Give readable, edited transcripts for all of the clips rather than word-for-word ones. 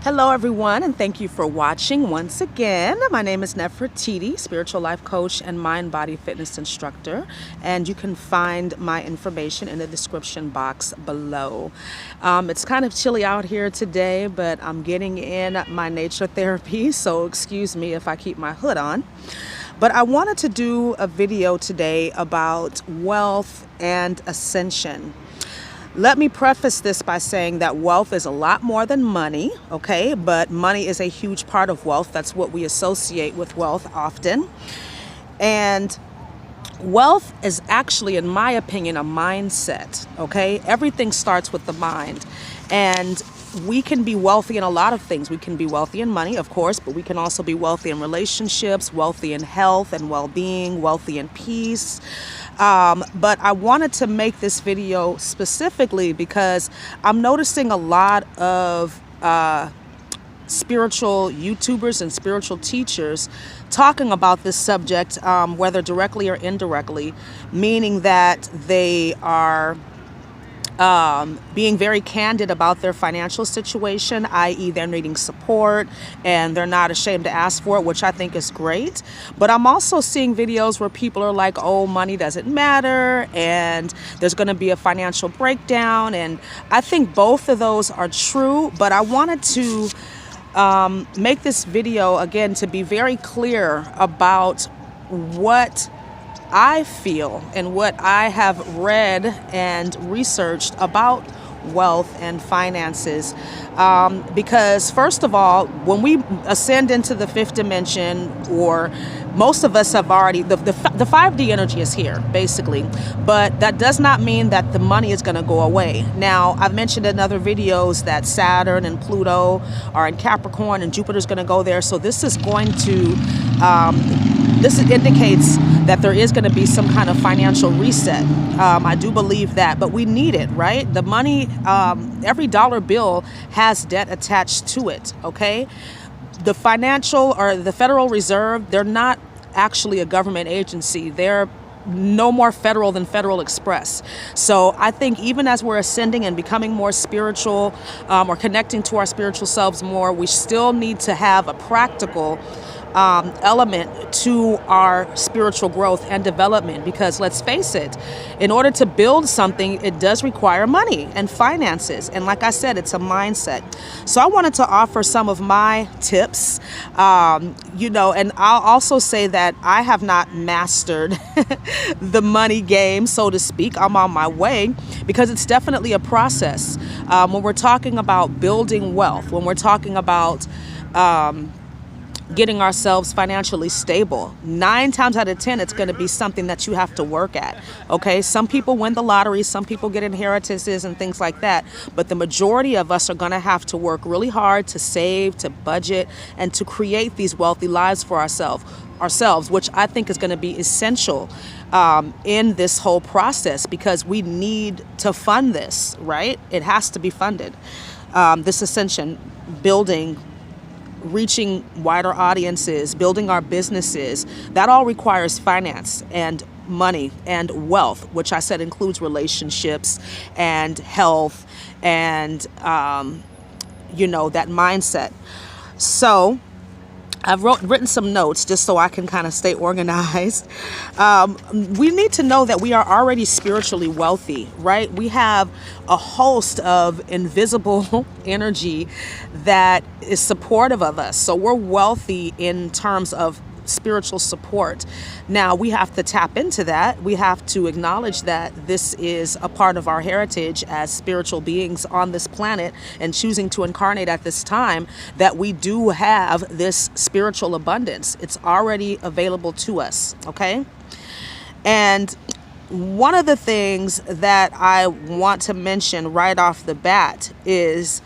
Hello everyone, and thank you for watching once again. My name is Neferititi, spiritual life coach and mind body fitness instructor, and you can find my information in the description box below. It's kind of chilly out here today, but I'm getting in my nature therapy, so excuse me if I keep my hood on. But I wanted to do a video today about wealth and ascension. Let me preface this by saying that wealth is a lot more than money, okay? But money is a huge part of wealth. That's what we associate with wealth often. And wealth is actually, in my opinion, a mindset, okay? Everything starts with the mind. And we can be wealthy in a lot of things. We can be wealthy in money, of course, but we can also be wealthy in relationships, wealthy in health and well-being, wealthy in peace. But I wanted to make this video specifically because I'm noticing a lot of spiritual YouTubers and spiritual teachers talking about this subject, whether directly or indirectly, meaning that they are being very candid about their financial situation, i.e. they're needing support and they're not ashamed to ask for it, which I think is great. But I'm also seeing videos where people are like, oh, money doesn't matter and there's going to be a financial breakdown. And I think both of those are true, but I wanted to make this video again to be very clear about what I feel and what I have read and researched about wealth and finances, because first of all, when we ascend into the fifth dimension, or most of us have already, the 5D energy is here basically, but that does not mean that the money is going to go away. Now, I've mentioned in other videos that Saturn and Pluto are in Capricorn and Jupiter is going to go there, so this is going to this indicates that there is going to be some kind of financial reset. I do believe that, but we need it, right? The money, every dollar bill has debt attached to it, okay? The financial or the Federal Reserve, they're not actually a government agency. They're no more federal than Federal Express. So I think even as we're ascending and becoming more spiritual, or connecting to our spiritual selves more, we still need to have a practical element to our spiritual growth and development, because let's face it, in order to build something, it does require money and finances. And like I said, it's a mindset. So I wanted to offer some of my tips, you know, and I'll also say that I have not mastered the money game, so to speak. I'm on my way, because it's definitely a process. When we're talking about building wealth, when we're talking about getting ourselves financially stable, 9 times out of 10, it's going to be something that you have to work at. Okay. Some people win the lottery, some people get inheritances and things like that. But the majority of us are going to have to work really hard to save, to budget, and to create these wealthy lives for ourselves, which I think is going to be essential in this whole process, because we need to fund this, right? It has to be funded. This ascension, building, reaching wider audiences, building our businesses, that all requires finance and money and wealth, which I said includes relationships and health and, you know, that mindset. So I've written some notes just so I can kind of stay organized. We need to know that we are already spiritually wealthy, right? We have a host of invisible energy that is supportive of us. So we're wealthy in terms of spiritual support. Now we have to tap into that. We have to acknowledge that this is a part of our heritage as spiritual beings on this planet, and choosing to incarnate at this time, that we do have this spiritual abundance. It's already available to us. Okay. And one of the things that I want to mention right off the bat is,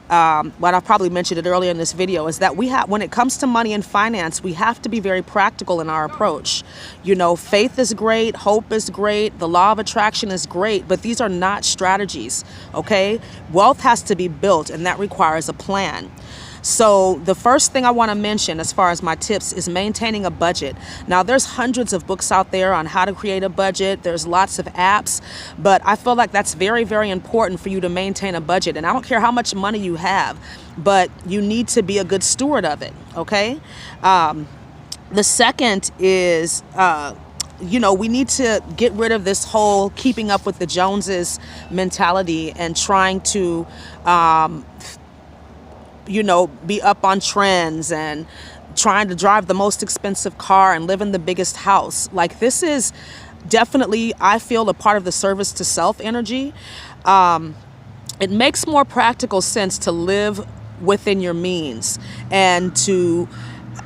but I've probably mentioned it earlier in this video, is that when it comes to money and finance, we have to be very practical in our approach. You know, faith is great, hope is great, the law of attraction is great, but these are not strategies, okay? Wealth has to be built, and that requires a plan. So the first thing I want to mention as far as my tips is maintaining a budget. Now, there's hundreds of books out there on how to create a budget. There's lots of apps, but I feel like that's very, very important for you to maintain a budget. And I don't care how much money you have, but you need to be a good steward of it, okay? The second is, we need to get rid of this whole keeping up with the Joneses mentality and trying to, be up on trends and trying to drive the most expensive car and live in the biggest house. Like, this is definitely, I feel, a part of the service to self energy. It makes more practical sense to live within your means and to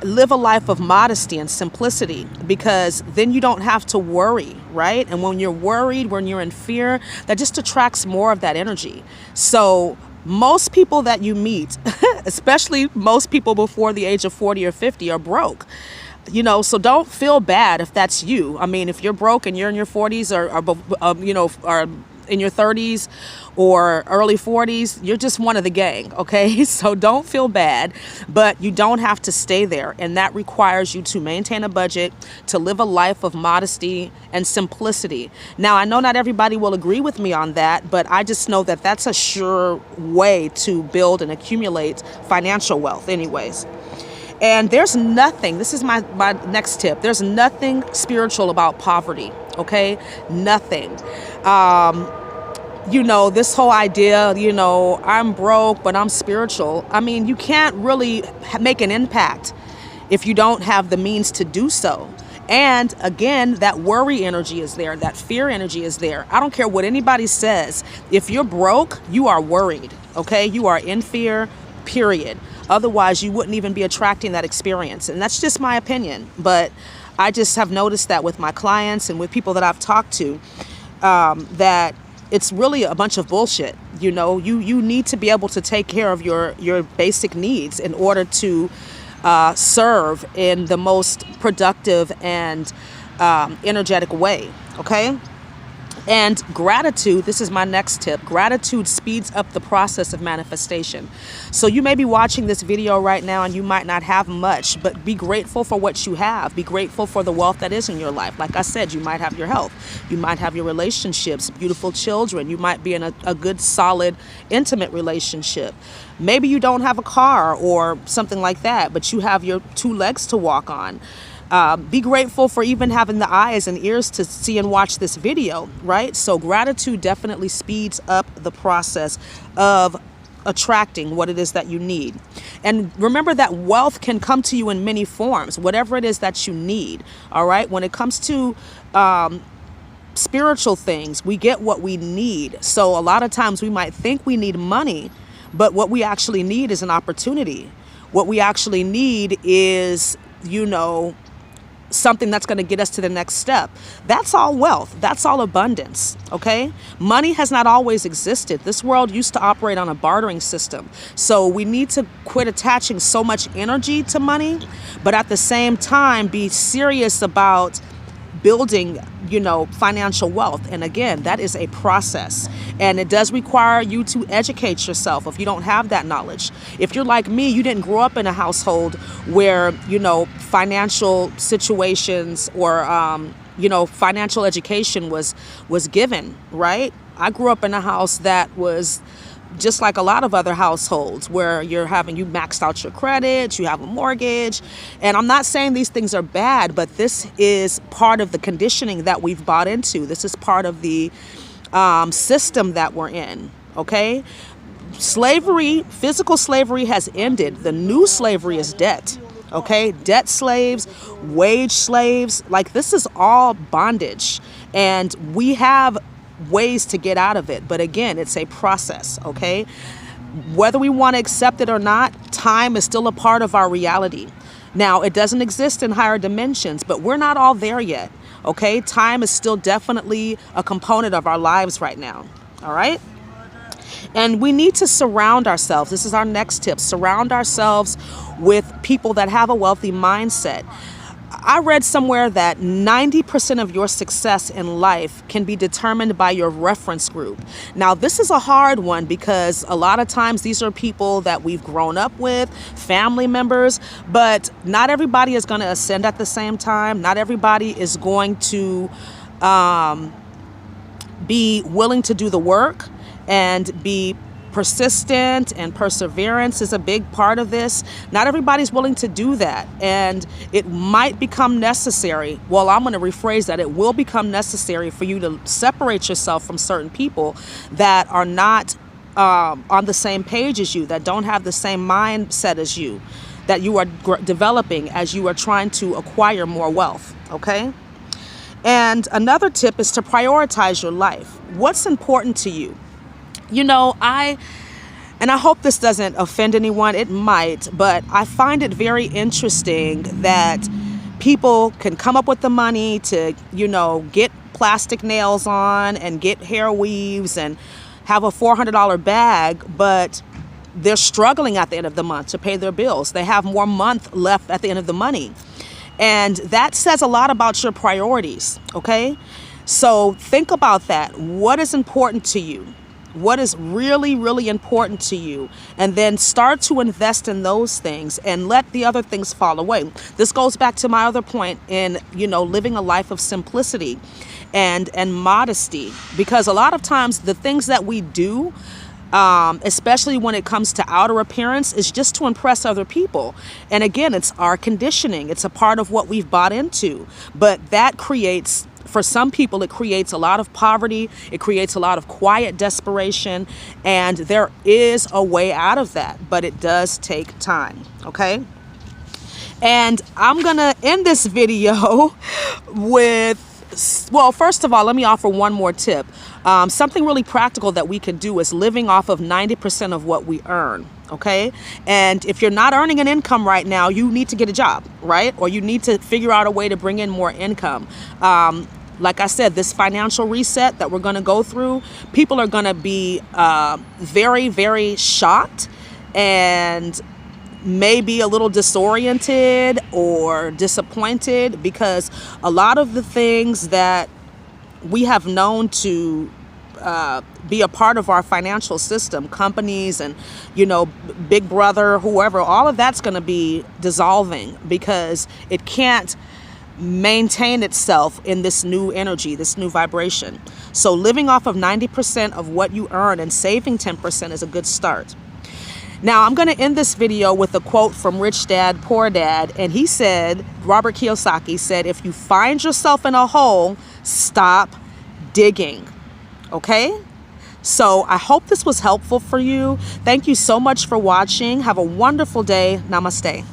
live a life of modesty and simplicity, because then you don't have to worry, right? And when you're worried, when you're in fear, that just attracts more of that energy. So most people that you meet, especially most people before the age of 40 or 50, are broke. So don't feel bad if that's you. I mean, if you're broke and you're in your 40s or in your 30s or early 40s, you're just one of the gang, okay? So don't feel bad, but you don't have to stay there. And that requires you to maintain a budget, to live a life of modesty and simplicity. Now, I know not everybody will agree with me on that, but I just know that that's a sure way to build and accumulate financial wealth anyways. And there's nothing, this is my next tip, there's nothing spiritual about poverty, okay? Nothing. This whole idea, I'm broke, but I'm spiritual. I mean, you can't really make an impact if you don't have the means to do so. And again, that worry energy is there. That fear energy is there. I don't care what anybody says. If you're broke, you are worried, okay? You are in fear, period. Otherwise, you wouldn't even be attracting that experience. And that's just my opinion. But I just have noticed that with my clients and with people that I've talked to, that it's really a bunch of bullshit. You need to be able to take care of your basic needs in order to serve in the most productive and energetic way, okay? And gratitude, this is my next tip. Gratitude speeds up the process of manifestation. So you may be watching this video right now and you might not have much, but be grateful for what you have. Be grateful for the wealth that is in your life. Like I said, you might have your health. You might have your relationships, beautiful children. You might be in a good, solid, intimate relationship. Maybe you don't have a car or something like that, but you have your 2 legs to walk on. Be grateful for even having the eyes and ears to see and watch this video, right? So gratitude definitely speeds up the process of attracting what it is that you need. And remember that wealth can come to you in many forms, whatever it is that you need, all right? When it comes to spiritual things, we get what we need. So a lot of times we might think we need money, but what we actually need is an opportunity. What we actually need is, something that's going to get us to the next step. That's all wealth. That's all abundance. Okay. Money has not always existed. This world used to operate on a bartering system. So we need to quit attaching so much energy to money, but at the same time, be serious about building, financial wealth. And again, that is a process. And it does require you to educate yourself if you don't have that knowledge. If you're like me, you didn't grow up in a household where, financial situations or, financial education was given, right? I grew up in a house that was just like a lot of other households where you maxed out your credit, you have a mortgage. And I'm not saying these things are bad, but this is part of the conditioning that we've bought into. This is part of the system that we're in, okay? Slavery, physical slavery has ended. The new slavery is debt, okay? Debt slaves, wage slaves, like this is all bondage. And we have ways to get out of it. But again, it's a process, okay? Whether we want to accept it or not, time is still a part of our reality. Now, it doesn't exist in higher dimensions, but we're not all there yet, okay? Time is still definitely a component of our lives right now, all right? And we need to surround ourselves. This is our next tip. Surround ourselves with people that have a wealthy mindset. I read somewhere that 90% of your success in life can be determined by your reference group. Now, this is a hard one because a lot of times these are people that we've grown up with, family members, but not everybody is going to ascend at the same time. Not everybody is going to be willing to do the work and be persistent, and perseverance is a big part of this. Not everybody's willing to do that, and it might become necessary. Well, I'm going to rephrase that. It will become necessary for you to separate yourself from certain people that are not on the same page as you, that don't have the same mindset as you, that you are developing as you are trying to acquire more wealth, okay? And another tip is to prioritize your life. What's important to you? You know, I hope this doesn't offend anyone. It might, but I find it very interesting that people can come up with the money to, you know, get plastic nails on and get hair weaves and have a $400 bag, but they're struggling at the end of the month to pay their bills. They have more month left at the end of the money. And that says a lot about your priorities, okay? So think about that. What is important to you? What is really, really important to you? And then start to invest in those things and let the other things fall away. This goes back to my other point in, you know, living a life of simplicity and modesty, because a lot of times the things that we do, especially when it comes to outer appearance, is just to impress other people. And again, it's our conditioning. It's a part of what we've bought into. But that creates, for some people, it creates a lot of poverty. It creates a lot of quiet desperation. And there is a way out of that, but it does take time, okay? And I'm going to end this video with, well, first of all, let me offer one more tip. Something really practical that we can do is living off of 90% of what we earn, okay? And if you're not earning an income right now, you need to get a job, right? Or you need to figure out a way to bring in more income. Like I said, this financial reset that we're going to go through, people are going to be very, very shocked and maybe a little disoriented or disappointed, because a lot of the things that we have known to be a part of our financial system, companies and, you know, Big Brother, whoever, all of that's going to be dissolving because it can't maintain itself in this new energy, this new vibration. So living off of 90% of what you earn and saving 10% is a good start. Now, I'm going to end this video with a quote from Rich Dad, Poor Dad. And he said, Robert Kiyosaki said, if you find yourself in a hole, stop digging. Okay? So I hope this was helpful for you. Thank you so much for watching. Have a wonderful day. Namaste.